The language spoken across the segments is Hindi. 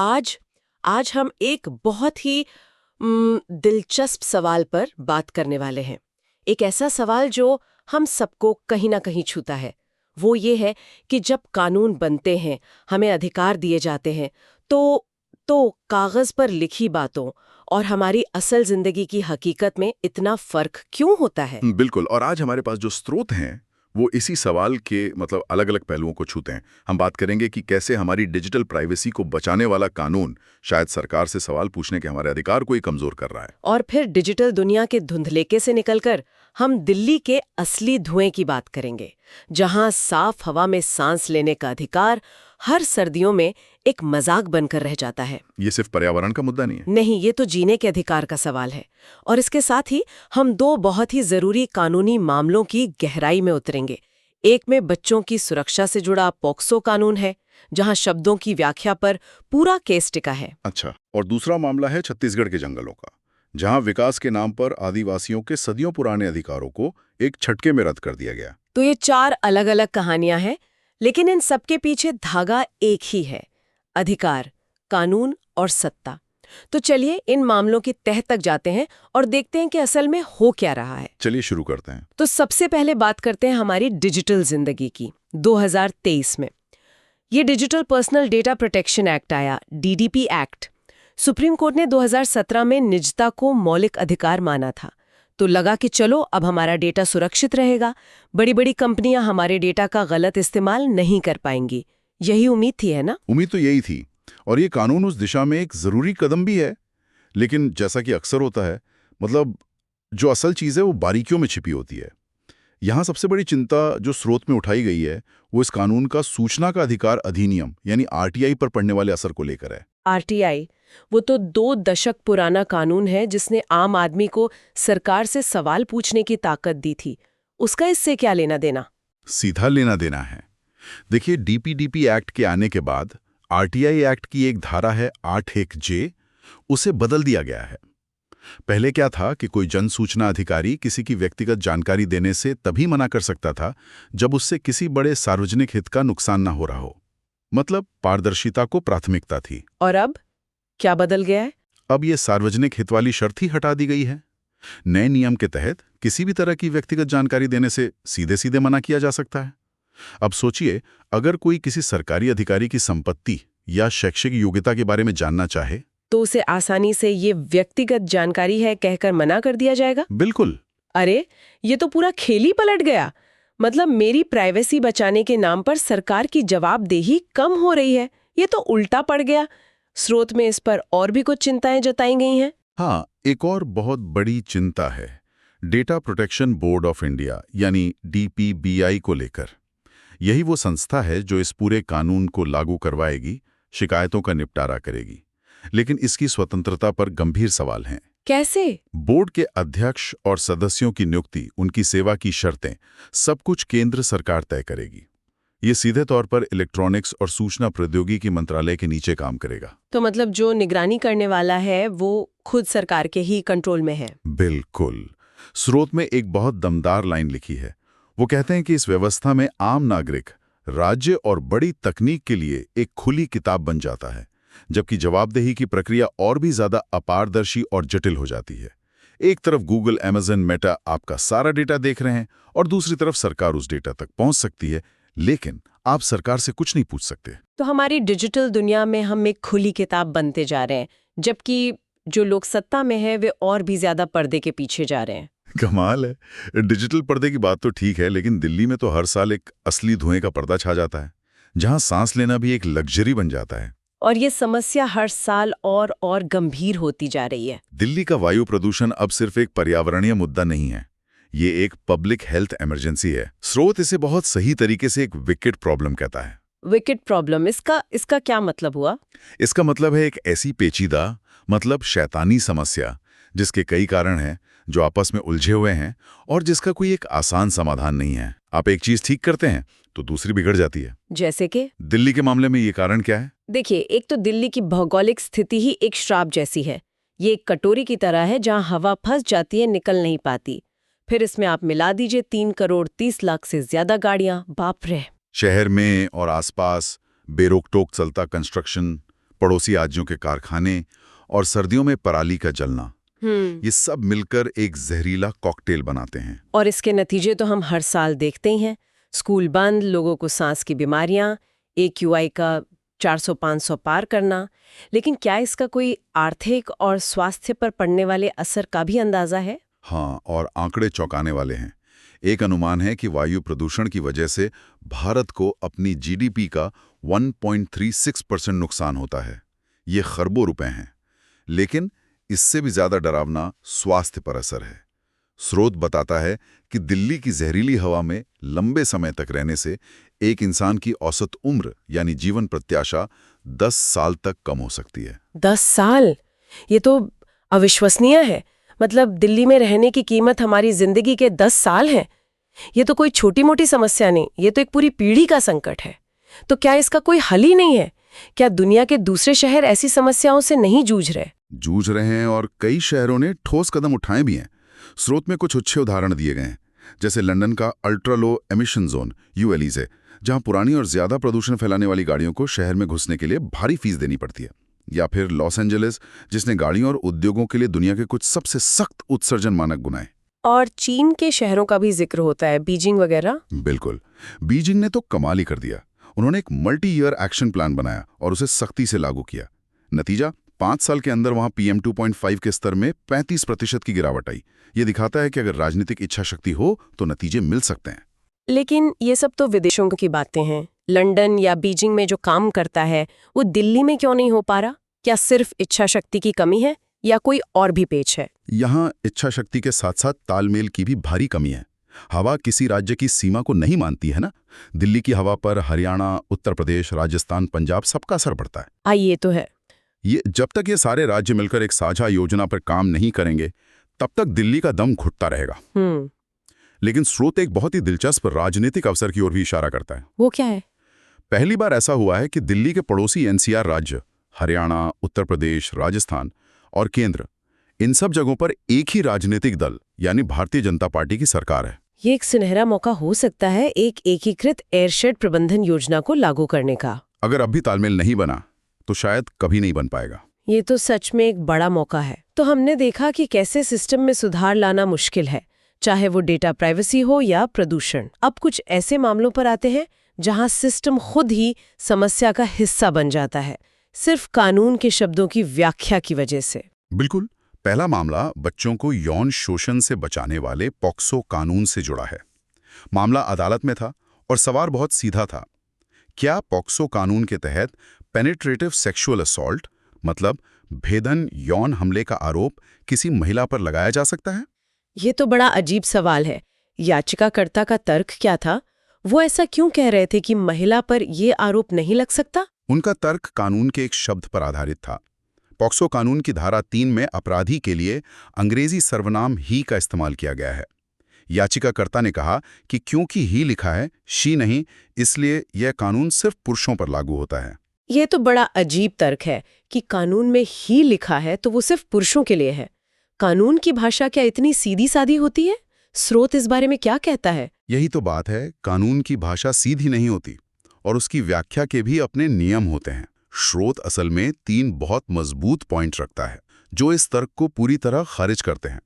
आज आज हम एक बहुत ही दिलचस्प सवाल पर बात करने वाले हैं। एक ऐसा सवाल जो हम सबको कहीं ना कहीं छूता है। वो ये है कि जब कानून बनते हैं, हमें अधिकार दिए जाते हैं, तो कागज पर लिखी बातों और हमारी असल जिंदगी की हकीकत में इतना फर्क क्यों होता है? बिल्कुल। और आज हमारे पास जो स्रोत हैं वो इसी सवाल के अलग अलग पहलुओं को छूते हैं। हम बात करेंगे कि कैसे हमारी डिजिटल प्राइवेसी को बचाने वाला कानून शायद सरकार से सवाल पूछने के हमारे अधिकार को ही कमजोर कर रहा है। और फिर डिजिटल दुनिया के धुंधलेके से निकलकर हम दिल्ली के असली धुएं की बात करेंगे, जहां साफ हवा में सांस लेने का अधिकार हर सर्दियों में एक मजाक बनकर रह जाता है। ये सिर्फ पर्यावरण का मुद्दा नहीं है। नहीं, ये तो जीने के अधिकार का सवाल है। और इसके साथ ही हम दो बहुत ही जरूरी कानूनी मामलों की गहराई में उतरेंगे। एक में बच्चों की सुरक्षा से जुड़ा पॉक्सो कानून है, जहां शब्दों की व्याख्या पर पूरा केस टिका है। अच्छा। और दूसरा मामला है छत्तीसगढ़ के जंगलों का, जहां विकास के नाम पर आदिवासियों के सदियों पुराने अधिकारों को एक झटके में रद्द कर दिया गया। तो ये चार अलग अलग कहानियां हैं, लेकिन इन सबके पीछे धागा एक ही है: अधिकार, कानून और सत्ता। तो चलिए इन मामलों की तह तक जाते हैं और देखते हैं कि असल में हो क्या रहा है। चलिए शुरू करते हैं। तो सबसे पहले बात करते हैं हमारी डिजिटल जिंदगी की। 2023 में ये digital personal data protection act आया, डीडीपी एक्ट। सुप्रीम कोर्ट ने 2017 में निजता को मौलिक अधिकार माना था। तो लगा कि चलो अब हमारा डेटा सुरक्षित रहेगा, बड़ी बड़ी कंपनियां हमारे डेटा का गलत इस्तेमाल नहीं कर पाएंगी। यही उम्मीद थी, है ना? उम्मीद तो यही थी, और ये कानून उस दिशा में एक जरूरी कदम भी है। लेकिन जैसा कि अक्सर होता है, जो असल चीज है वो बारीकियों में छिपी होती है। यहाँ सबसे बड़ी चिंता जो स्रोत में उठाई गई है वो इस कानून का सूचना का अधिकार अधिनियम यानी आरटीआई पर पड़ने वाले असर को लेकर है। आरटीआई, वो तो 2 दशक पुराना कानून है जिसने आम आदमी को सरकार से सवाल पूछने की ताकत दी थी। उसका इससे क्या लेना देना? सीधा लेना देना है। देखिए, डीपीडीपी एक्ट के आने के बाद आरटीआई एक्ट की एक धारा है 8(1)(j, उसे बदल दिया गया है। पहले क्या था कि कोई जन सूचना अधिकारी किसी की व्यक्तिगत जानकारी देने से तभी मना कर सकता था जब उससे किसी बड़े सार्वजनिक हित का नुकसान ना हो रहा हो। पारदर्शिता को प्राथमिकता थी। और अब क्या बदल गया है? अब ये सार्वजनिक हित वाली शर्त ही हटा दी गई है। नए नियम के तहत किसी भी तरह की व्यक्तिगत जानकारी देने से सीधे सीधे मना किया जा सकता है। अब सोचिए, अगर कोई किसी सरकारी अधिकारी की संपत्ति या शैक्षिक योग्यता के बारे में जानना चाहे तो उसे आसानी से ये व्यक्तिगत जानकारी है कहकर मना कर दिया जाएगा? बिल्कुल। अरे, ये तो पूरा खेल ही पलट गया। मेरी प्राइवेसी बचाने के नाम पर सरकार की जवाबदेही कम हो रही है। ये तो उल्टा पड़ गया। स्रोत में इस पर और भी कुछ चिंताएं जताई गई हैं। हाँ, एक और बहुत बड़ी चिंता है data protection board of India यानी डीपीबीआई को लेकर। यही वो संस्था है जो इस पूरे कानून को लागू करवाएगी, शिकायतों का निपटारा करेगी। लेकिन इसकी स्वतंत्रता पर गंभीर सवाल हैं। कैसे? बोर्ड के अध्यक्ष और सदस्यों की नियुक्ति, उनकी सेवा की शर्तें, सब कुछ केंद्र सरकार तय करेगी। ये सीधे तौर पर इलेक्ट्रॉनिक्स और सूचना प्रौद्योगिकी मंत्रालय के नीचे काम करेगा। तो जो निगरानी करने वाला है वो खुद सरकार के ही कंट्रोल में है? बिल्कुल। स्रोत में एक बहुत दमदार लाइन लिखी है। वो कहते हैं कि इस व्यवस्था में आम नागरिक, राज्य और बड़ी तकनीक के लिए एक खुली किताब बन जाता है, जबकि जवाबदेही की प्रक्रिया और भी ज्यादा अपारदर्शी और जटिल हो जाती है। एक तरफ गूगल, अमेज़न, मेटा आपका सारा डेटा देख रहे हैं और दूसरी तरफ सरकार उस डेटा तक पहुंच सकती है, लेकिन आप सरकार से कुछ नहीं पूछ सकते। तो हमारी डिजिटल दुनिया में हम एक खुली किताब बनते जा रहे हैं, जबकि जो लोग सत्ता में हैं वे और भी ज्यादा पर्दे के पीछे जा रहे हैं। कमाल है। डिजिटल पर्दे की बात तो ठीक है, लेकिन दिल्ली में तो हर साल एक असली धुएं का पर्दा छा जाता है, जहां सांस लेना भी एक लग्जरी बन जाता है। और ये समस्या हर साल और गंभीर होती जा रही है। दिल्ली का वायु प्रदूषण अब सिर्फ एक पर्यावरणीय मुद्दा नहीं है, ये एक पब्लिक हेल्थ इमरजेंसी है। स्रोत इसे बहुत सही तरीके से एक विकेट प्रॉब्लम कहता है। विकेट प्रॉब्लम, इसका क्या मतलब हुआ? इसका मतलब है एक ऐसी पेचीदा, शैतानी समस्या जिसके कई कारण हैं, जो आपस में उलझे हुए हैं और जिसका कोई एक आसान समाधान नहीं है। आप एक चीज ठीक करते हैं तो दूसरी बिगड़ जाती है। जैसे कि दिल्ली के मामले में ये कारण क्या है? देखिए, एक तो दिल्ली की भौगोलिक स्थिति ही एक श्राप जैसी है। ये एक कटोरी की तरह है जहां हवा फंस जाती है, निकल नहीं पाती। फिर इसमें आप मिला दीजिए 3 करोड़ 30 लाख से ज्यादा गाड़ियां। बाप रे! शहर में और आसपास बेरोक टोक चलता कंस्ट्रक्शन, पड़ोसी राज्यों के कारखाने और सर्दियों में पराली का जलना, ये सब मिलकर एक जहरीला कॉकटेल बनाते हैं। और इसके नतीजे तो हम हर साल देखते ही हैं। स्कूल बंद, लोगों को सांस की बीमारियां, AQI का 400-500 पार करना। लेकिन क्या इसका कोई आर्थिक और स्वास्थ्य पर पड़ने वाले असर का भी अंदाजा है? हाँ, और आंकड़े चौंकाने वाले हैं। एक अनुमान है कि वायु प्रदूषण की वजह से भारत को अपनी GDP का 1.36% नुकसान होता है। ये खरबों रुपए हैं। लेकिन इससे भी ज्यादा डरावना स्वास्थ्य पर असर है। स्रोत बताता है कि दिल्ली की जहरीली हवा में लंबे समय तक रहने से एक इंसान की औसत उम्र यानी जीवन प्रत्याशा 10 साल तक कम हो सकती है। 10 साल? ये तो अविश्वसनीय है। मतलब दिल्ली में रहने की कीमत हमारी जिंदगी के 10 साल है। ये तो कोई छोटी मोटी समस्या नहीं, ये तो एक पूरी पीढ़ी का संकट है। तो क्या इसका कोई हल ही नहीं है? क्या दुनिया के दूसरे शहर ऐसी समस्याओं से नहीं जूझ रहे? जूझ रहे हैं, और कई शहरों ने ठोस कदम उठाए भी हैं। स्रोत में कुछ अच्छे उदाहरण दिए गए हैं, जैसे लंदन का ultra low emission zone ULEZ, जहां पुरानी और ज्यादा प्रदूषण फैलाने वाली गाड़ियों को शहर में घुसने के लिए भारी फीस देनी पड़ती है। या फिर लॉस एंजलिस, जिसने गाड़ियों और उद्योगों के लिए दुनिया के कुछ सबसे सख्त उत्सर्जन मानक बनाए। और चीन के शहरों का भी जिक्र होता है, बीजिंग वगैरह। बिल्कुल, बीजिंग ने तो कमाल ही कर दिया। उन्होंने एक मल्टी ईयर एक्शन प्लान बनाया और उसे सख्ती से लागू किया। नतीजा, 5 साल के अंदर वहां PM 2.5 के स्तर में 35% की गिरावट आई। ये दिखाता है कि अगर राजनीतिक इच्छा शक्ति हो तो नतीजे मिल सकते हैं। लेकिन ये सब तो विदेशों की बातें हैं। लंदन या बीजिंग में जो काम करता है वो दिल्ली में क्यों नहीं हो पा रहा? क्या सिर्फ इच्छा शक्ति की कमी है या कोई और भी पेच है? यहाँ इच्छा शक्ति के साथ साथ तालमेल की भी भारी कमी है। हवा किसी राज्य की सीमा को नहीं मानती है ना। दिल्ली की हवा पर हरियाणा, उत्तर प्रदेश, राजस्थान, पंजाब सबका असर पड़ता है। ये तो है। जब तक ये सारे राज्य मिलकर एक साझा योजना पर काम नहीं करेंगे, तब तक दिल्ली का दम घुटता रहेगा। लेकिन स्रोत एक बहुत ही दिलचस्प राजनीतिक अवसर की ओर भी इशारा करता है। वो क्या है? पहली बार ऐसा हुआ है कि दिल्ली के पड़ोसी NCR राज्य, हरियाणा, उत्तर प्रदेश, राजस्थान और केंद्र, इन सब जगहों पर एक ही राजनीतिक दल यानी भारतीय जनता पार्टी की सरकार है। ये एक सुनहरा मौका हो सकता है एक एकीकृत एयरशेड प्रबंधन योजना को लागू करने का। अगर अब भी तालमेल नहीं बना तो शायद कभी नहीं बन पाएगा। ये तो सच में एक बड़ा मौका है। तो हमने देखा कि कैसे सिस्टम में सुधार लाना मुश्किल है, चाहे वो डेटा प्राइवेसी हो या प्रदूषण। अब कुछ ऐसे मामलों पर आते हैं जहां सिस्टम खुद ही समस्या का हिस्सा बन जाता है, सिर्फ कानून के शब्दों की व्याख्या की वजह से। बिल्कुल। पहला मामला बच्चों को यौन शोषण से बचाने वाले पॉक्सो कानून से जुड़ा है। मामला अदालत में था और सवाल बहुत सीधा था। क्या पॉक्सो कानून के तहत पेनिट्रेटिव सेक्सुअल असॉल्ट, मतलब भेदन यौन हमले का आरोप किसी महिला पर लगाया जा सकता है? ये तो बड़ा अजीब सवाल है। याचिकाकर्ता का तर्क क्या था? वो ऐसा क्यों कह रहे थे कि महिला पर ये आरोप नहीं लग सकता? उनका तर्क कानून के एक शब्द पर आधारित था। पॉक्सो कानून की धारा 3 में अपराधी के लिए अंग्रेजी सर्वनाम ही का इस्तेमाल किया गया है। याचिकाकर्ता ने कहा कि क्योंकि ही लिखा है, शी नहीं, इसलिए यह कानून सिर्फ पुरुषों पर लागू होता है। ये तो बड़ा अजीब तर्क है कि कानून में ही लिखा है तो वो सिर्फ पुरुषों के लिए है। कानून की भाषा क्या इतनी सीधी सादी होती है? स्रोत इस बारे में क्या कहता है? यही तो बात है, कानून की भाषा सीधी नहीं होती और उसकी व्याख्या के भी अपने नियम होते हैं। स्रोत असल में 3 बहुत मजबूत पॉइंट रखता है जो इस तर्क को पूरी तरह खारिज करते हैं।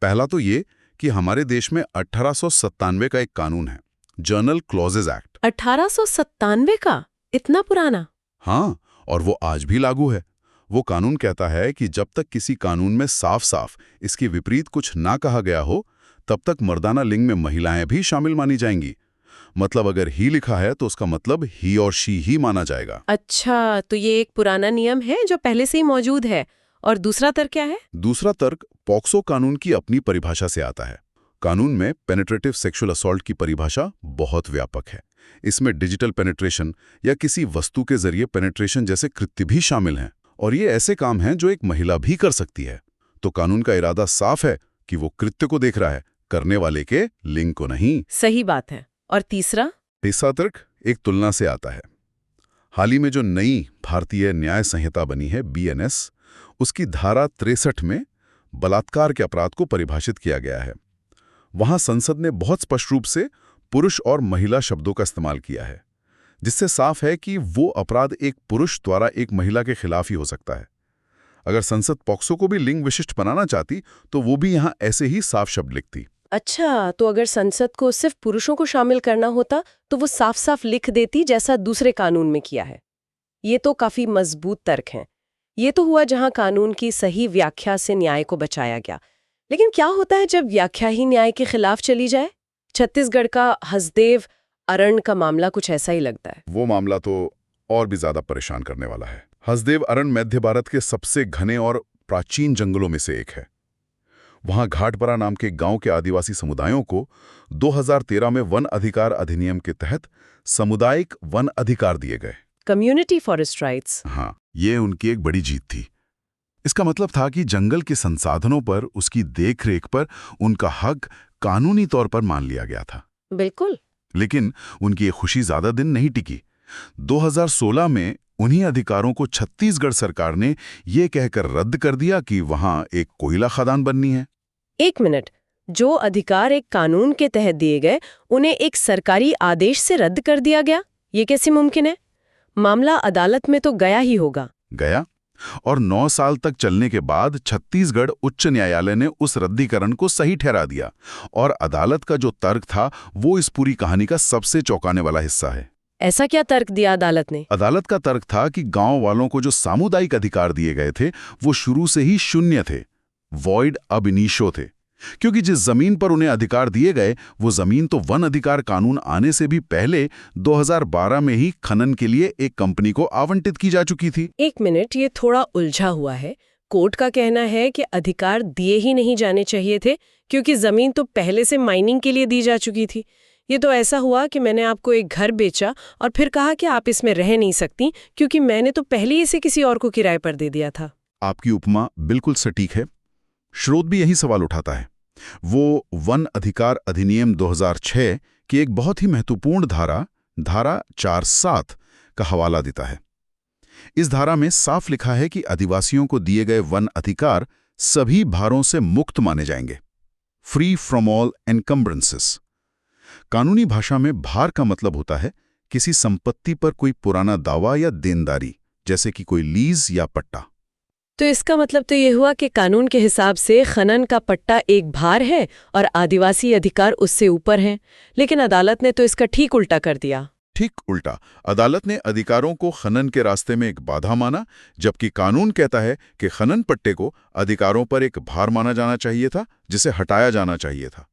पहला तो ये कि हमारे देश में 1897 का एक कानून है, जर्नल क्लॉजेज एक्ट। 1897 का? इतना पुराना? हाँ, और वो आज भी लागू है। वो कानून कहता है कि जब तक किसी कानून में साफ साफ इसके विपरीत कुछ ना कहा गया हो, तब तक मर्दाना लिंग में महिलाएं भी शामिल मानी जाएंगी। मतलब अगर ही लिखा है तो उसका मतलब ही और शी ही माना जाएगा। अच्छा, तो ये एक पुराना नियम है जो पहले से ही मौजूद है। और दूसरा तर्क क्या है? दूसरा तर्क पॉक्सो कानून की अपनी परिभाषा से आता है। कानून में पेनिट्रेटिव सेक्सुअल असॉल्ट की परिभाषा बहुत व्यापक है। इसमें डिजिटल पेनिट्रेशन या किसी वस्तु के जरिए पेनिट्रेशन जैसे कृत्य भी शामिल हैं, और ये ऐसे काम हैं जो एक महिला भी कर सकती है। तो कानून का इरादा साफ है कि वो कृत्य को देख रहा है, करने वाले के लिंग को नहीं। सही बात है। और तीसरा तर्क एक तुलना से आता है। हाल ही में जो नई भारतीय न्याय संहिता बनी है BNS, उसकी धारा 63 में बलात्कार के अपराध को परिभाषित किया गया है। वहां संसद ने बहुत स्पष्ट रूप से पुरुष और महिला शब्दों का इस्तेमाल किया है। जिससे साफ है कि वो अपराध एक पुरुष द्वारा एक महिला के खिलाफ ही हो सकता है। अगर संसद पॉक्सो को भी लिंग विशिष्ट बनाना चाहती तो वो भी यहाँ ऐसे ही साफ शब्द लिखती। अच्छा, तो अगर संसद को सिर्फ पुरुषों को शामिल करना होता तो वो साफ साफ लिख देती जैसा दूसरे कानून में किया है। ये तो काफी मजबूत तर्क हैं। ये तो हुआ जहां कानून की सही व्याख्या से न्याय को बचाया गया। लेकिन क्या होता है जब व्याख्या ही न्याय के खिलाफ चली जाए? छत्तीसगढ़ का हसदेव अरण का मामला कुछ ऐसा ही लगता है। वो मामला तो और भी ज्यादा परेशान करने वाला है। हसदेव अरण मध्य भारत के सबसे घने और प्राचीन जंगलों में से एक है। वहां घाटपरा नाम के गांव के आदिवासी समुदायों को 2013 में वन अधिकार अधिनियम के तहत सामुदायिक वन अधिकार दिए गए। Community forest rights. हाँ, ये उनकी एक बड़ी जीत थी। इसका मतलब था कि जंगल के संसाधनों पर, उसकी देखरेख पर उनका हक कानूनी तौर पर मान लिया गया था। बिल्कुल। लेकिन उनकी ये खुशी ज्यादा दिन नहीं टिकी। 2016 में उन्हीं अधिकारों को छत्तीसगढ़ सरकार ने ये कहकर रद्द कर दिया कि वहां एक कोयला खदान बननी है। एक मिनट, जो अधिकार एक कानून के तहत दिए गए उन्हें एक सरकारी आदेश से रद्द कर दिया गया? ये कैसे मुमकिन है? मामला अदालत में तो गया ही होगा। गया, और 9 साल तक चलने के बाद छत्तीसगढ़ उच्च न्यायालय ने उस रद्दीकरण को सही ठहरा दिया। और अदालत का जो तर्क था वो इस पूरी कहानी का सबसे चौंकाने वाला हिस्सा है। ऐसा क्या तर्क दिया अदालत ने? अदालत का तर्क था कि गांव वालों को जो सामुदायिक अधिकार दिए गए थे वो शुरू से ही शून्य थे, वॉइड अब इनिशियो थे। क्योंकि जिस जमीन पर उन्हें अधिकार दिए गए वो जमीन तो वन अधिकार कानून आने से भी पहले 2012 में ही खनन के लिए एक कंपनी को आवंटित की जा चुकी थी। एक मिनट, ये थोड़ा उलझा हुआ है। कोर्ट का कहना है कि अधिकार दिए ही नहीं जाने चाहिए थे क्योंकि जमीन तो पहले से माइनिंग के लिए दी जा चुकी थी। ये तो ऐसा हुआ कि मैंने आपको एक घर बेचा और फिर कहा कि आप इसमें रह नहीं सकती क्योंकि मैंने तो पहले ही इसे किसी और को किराए पर दे दिया था। आपकी उपमा बिल्कुल सटीक है। स्रोत भी यही सवाल उठाता है। वो वन अधिकार अधिनियम 2006 की एक बहुत ही महत्वपूर्ण धारा 4(7) का हवाला देता है। इस धारा में साफ लिखा है कि आदिवासियों को दिए गए वन अधिकार सभी भारों से मुक्त माने जाएंगे, फ्री फ्रॉम ऑल एनकम्ब्रेंसेस। कानूनी भाषा में भार का मतलब होता है किसी संपत्ति पर कोई पुराना दावा या देनदारी, जैसे कि कोई लीज या पट्टा। तो इसका मतलब तो ये हुआ कि कानून के हिसाब से खनन का पट्टा एक भार है और आदिवासी अधिकार उससे ऊपर हैं। लेकिन अदालत ने तो इसका ठीक उल्टा कर दिया। ठीक उल्टा। अदालत ने अधिकारों को खनन के रास्ते में एक बाधा माना, जबकि कानून कहता है कि खनन पट्टे को अधिकारों पर एक भार माना जाना चाहिए था, जिसे हटाया जाना चाहिए था।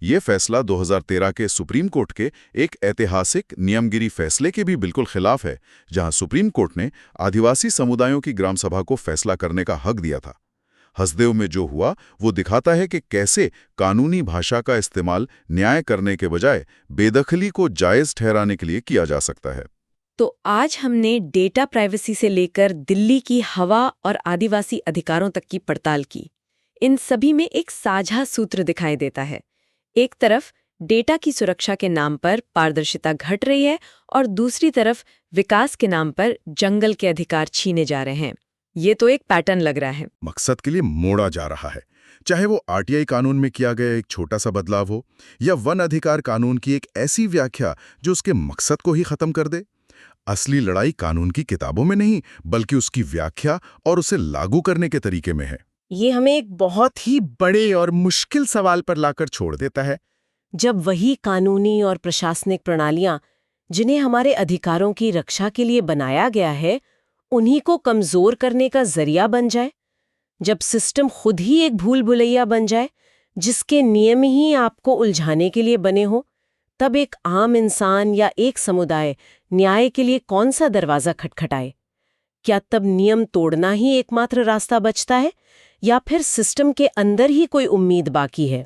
ये फैसला 2013 के सुप्रीम कोर्ट के एक ऐतिहासिक नियमगिरी फैसले के भी बिल्कुल खिलाफ है, जहां सुप्रीम कोर्ट ने आदिवासी समुदायों की ग्राम सभा को फैसला करने का हक दिया था। हसदेव में जो हुआ वो दिखाता है कि कैसे कानूनी भाषा का इस्तेमाल न्याय करने के बजाय बेदखली को जायज ठहराने के लिए किया जा सकता है। तो आज हमने डेटा प्राइवेसी से लेकर दिल्ली की हवा और आदिवासी अधिकारों तक की पड़ताल की। इन सभी में एक साझा सूत्र दिखाई देता है। एक तरफ डेटा की सुरक्षा के नाम पर पारदर्शिता घट रही है और दूसरी तरफ विकास के नाम पर जंगल के अधिकार छीने जा रहे हैं। ये तो एक पैटर्न लग रहा है। मकसद के लिए मोड़ा जा रहा है, चाहे वो आरटीआई कानून में किया गया एक छोटा सा बदलाव हो या वन अधिकार कानून की एक ऐसी व्याख्या जो उसके मकसद को ही खत्म कर दे। असली लड़ाई कानून की किताबों में नहीं, बल्कि उसकी व्याख्या और उसे लागू करने के तरीके में है। ये हमें एक बहुत ही बड़े और मुश्किल सवाल पर लाकर छोड़ देता है। जब वही कानूनी और प्रशासनिक प्रणालियां जिन्हें हमारे अधिकारों की रक्षा के लिए बनाया गया है, उन्हीं को कमजोर करने का जरिया बन जाए, जब सिस्टम खुद ही एक भूल भुलैया बन जाए जिसके नियम ही आपको उलझाने के लिए बने हो, तब एक आम इंसान या एक समुदाय न्याय के लिए कौन सा दरवाजा खटखटाए? क्या तब नियम तोड़ना ही एकमात्र रास्ता बचता है या फिर सिस्टम के अंदर ही कोई उम्मीद बाकी है?